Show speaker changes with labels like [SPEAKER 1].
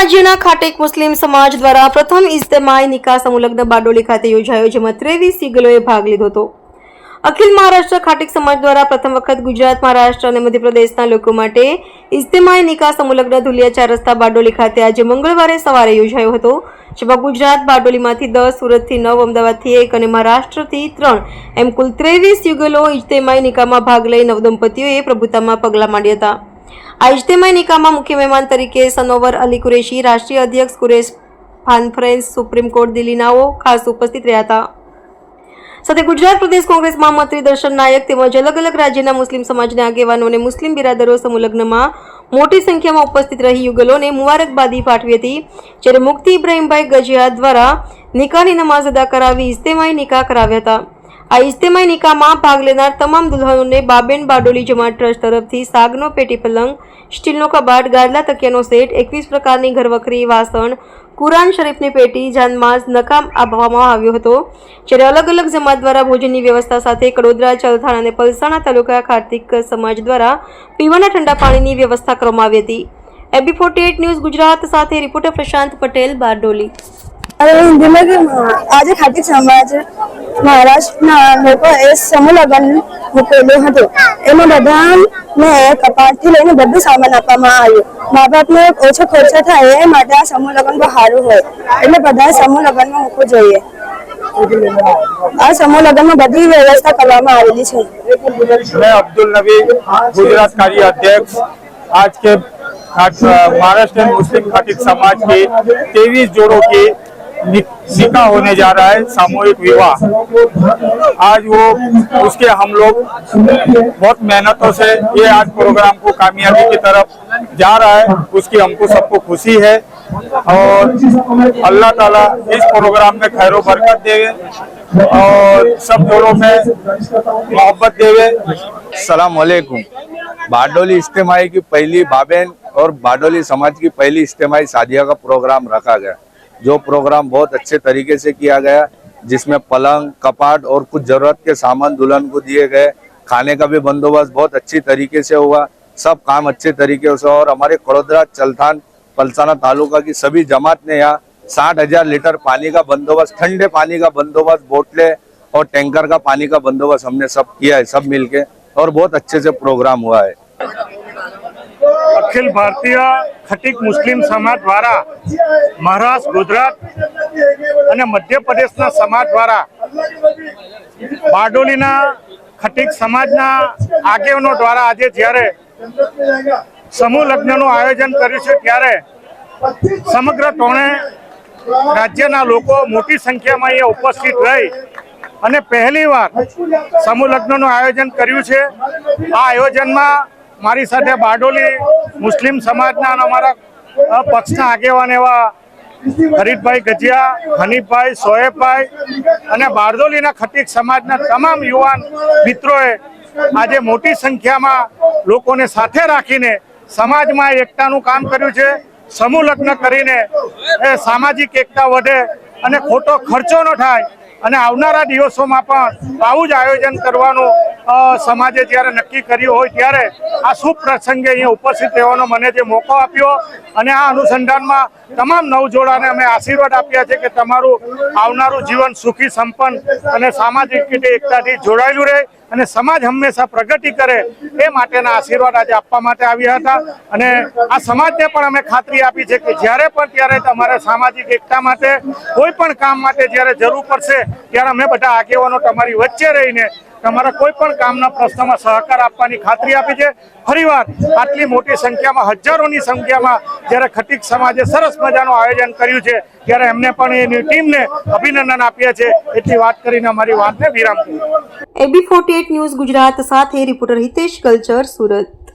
[SPEAKER 1] રાજ્યના ખાટેક મુસ્લિમ સમાજ દ્વારા પ્રથમ ઇજ્તેમાઈ નિકાહ સમૂહલગ્ન બારડોલી ખાતે યોજાયો, જેમાં 23 યુગલોએ ભાગ લીધો હતો। અખિલ મહારાષ્ટ્ર ખાટેક સમાજ દ્વારા પ્રથમ વખત ગુજરાત, મહારાષ્ટ્ર અને મધ્યપ્રદેશના લોકો માટે ઇજ્તેમાઈ નિકાહ સમૂહલગ્ન ધુલિયા 4 રસ્તા બારડોલી ખાતે આજે મંગળવારે સવારે યોજાયો હતો, જેમાં ગુજરાત બારડોલીમાંથી 10, સુરતથી 9, અમદાવાદથી 1 અને મહારાષ્ટ્રથી 3 એમ કુલ 23 યુગલો ઇજ્તેમાઈ નિકાહમાં ભાગ લઈ નવદંપતીઓએ પ્રભુતામાં પગલાં માંડ્યા હતા। આ ઇજ્તેમાઈ નિકાહમાં મુખ્ય મહેમાન તરીકે સનોવર અલી કુરેશી, રાષ્ટ્રીય અધ્યક્ષ કુરેશ કોન્ફરન્સ, સુપ્રીમ કોર્ટ દિલ્હીનાઓ ખાસ ઉપસ્થિત રહ્યા હતા। સાથે ગુજરાત પ્રદેશ કોંગ્રેસ મહામંત્રી દર્શન નાયક તેમજ અલગ અલગ રાજ્યના મુસ્લિમ સમાજના આગેવાનો અને મુસ્લિમ બિરાદરો સમૂહલગ્નમાં મોટી સંખ્યામાં ઉપસ્થિત રહી યુગલોને મુબારકબાદી પાઠવી હતી, જ્યારે મુફ્તી ઇબ્રાહીમભાઈ ગજિયા દ્વારા નિકાહની નમાઝ અદા કરાવી ઇજ્તેમાઈ નિકાહ કરાવ્યા હતા। આ ઇજ્તેમાઈ નિકાહમાં ભાગ લેનાર તમામ દુલ્હનોને બાબેન બારડોલી જમાત ટ્રસ્ટ તરફથી સાગનો પેટી પલંગ, સ્ટીલનો કબાટ, ગાદલા તકિયાનો સેટ, 21 પ્રકારની ઘરવખરી, વાસણ, કુરાન શરીફની પેટી, જાનમાઝ, નકામ આપવામાં આવ્યો હતો, જ્યારે અલગ અલગ જમાત દ્વારા ભોજનની વ્યવસ્થા સાથે કડોદરા, ચલથાણ અને પલસાણા તાલુકા ખાટેક સમાજ દ્વારા પીવાના ઠંડા પાણીની વ્યવસ્થા કરવામાં આવી હતી। AB48 ન્યૂઝ ગુજરાત સાથે રિપોર્ટર પ્રશાંત પટેલ, બારડોલી।
[SPEAKER 2] આજે ખાટેક સમાજ મહારાષ્ટ્રના લોકોએ સમૂહ લગ્ન મૂકેલું હતું। એમાં બધાને કપાટથી લઈને બધું સામાન આપવામાં આવ્યું। મા બાપને ઓછો ખર્ચો થાય એ માટે આ સમૂહ લગ્ન બહુ સારું હોય, એટલે બધાએ સમૂહ લગ્નમાં મૂકવું જોઈએ। આ સમૂહ લગ્નમાં બધી વ્યવસ્થા કરવામાં આવેલી છે।
[SPEAKER 3] मैं अब्दुल नबी, गुजरात कार्य अध्यक्ष, आज के महाराष्ट्र मुस्लिम खाटिक समाज के 23 जोड़ों की निकाह होने जा रहा है, सामूहिक विवाह। आज वो उसके हम लोग बहुत मेहनतों से ये आज प्रोग्राम को कामयाबी की तरफ जा रहा है, उसकी हमको सबको खुशी है और अल्लाह ताला इस प्रोग्राम में खैरो बरकत देवे और सब जोड़ों में मोहब्बत देवे।
[SPEAKER 4] अस्सलाम वालेकुम। बारडोली इज्तिमाई की पहली बाबेन और बारडोली समाज की पहली इज्तिमाई शादिया का प्रोग्राम रखा गया, जो प्रोग्राम बहुत अच्छे तरीके से किया गया, जिसमें पलंग, कपाट और कुछ जरूरत के सामान दुल्हन को दिए गए। खाने का भी बंदोबस्त बहुत अच्छी तरीके से हुआ, सब काम अच्छे तरीके से। और हमारे कड़ोदरा, चलथान, पलसाना तालुका की सभी जमात ने यहाँ 60,000 लीटर पानी का बंदोबस्त, ठंडे पानी का बंदोबस्त, बोतलें और टैंकर का पानी का बंदोबस्त हमने सब किया है, सब मिलके, और बहुत अच्छे से प्रोग्राम हुआ है।
[SPEAKER 3] अखिल भारतीय खटीक मुस्लिम समाज द्वारा महाराष्ट्र, गुजरात અને મધ્યપ્રદેશના સમાજ દ્વારા બારડોલીના ખટીક સમાજના આગેવાનો દ્વારા આજે જ્યારે સમૂહ લગ્નનું આયોજન કર્યું છે, ત્યારે સમગ્ર ત્રણે રાજ્યના લોકો મોટી સંખ્યામાં અહીંયા ઉપસ્થિત રહી અને પહેલીવાર સમૂહ લગ્નનું આયોજન કર્યું છે। આ આયોજનમાં મારી સાથે બારડોલી મુસ્લિમ સમાજના અને અમારા પક્ષના આગેવાન એવા હરીફભાઈ ગજિયા, હનીફભાઈ, સોહેબભાઈ અને બારડોલીના ખટીક સમાજના તમામ યુવાન મિત્રોએ આજે મોટી સંખ્યામાં લોકોને સાથે રાખીને સમાજમાં એકતાનું કામ કર્યું છે। સમૂહ લગ્ન કરીને સામાજિક એકતા વધે અને ખોટો ખર્ચો ન થાય અને આવનારા દિવસોમાં પણ આવું જ આયોજન કરવાનું સમાજે જ્યારે નક્કી કર્યું હોય, ત્યારે આ શુભ પ્રસંગે અહીંયા ઉપસ્થિત રહેવાનો મને જે મોકો આપ્યો અને આ અનુસંધાનમાં તમામ નવજોડાને અમે આશીર્વાદ આપ્યા છે કે તમારું આવનારું જીવન સુખી, સંપન્ન અને સામાજિક રીતે એકતાથી જોડાયેલું રહે અને સમાજ હંમેશા પ્રગતિ કરે, એ માટેના આશીર્વાદ આજે આપવા માટે આવ્યા હતા। અને આ સમાજને પણ અમે ખાતરી આપી છે કે જ્યારે પણ ત્યારે તમારે સામાજિક એકતા માટે કોઈ પણ કામ માટે જ્યારે જરૂર પડશે, ત્યારે અમે બધા આગેવાનો તમારી વચ્ચે રહીને તમારા કોઈ પણ કામના પ્રશ્નમાં સહકાર આપવાની ખાતરી આપી છે। ફરીવાર આટલી મોટી સંખ્યામાં, હજારોની સંખ્યામાં જ્યારે ખટીક સમાજે સરસ મજાનું આયોજન કર્યું છે, ત્યારે એમને પણ એની ટીમને અભિનંદન આપ્યા છે। એટલી વાત કરીને અમારી વાતને વિરામ કર્યો।
[SPEAKER 1] AB48 ન્યૂઝ ગુજરાત સાથે રિપોર્ટર હિતેશ કલ્ચર, સુરત।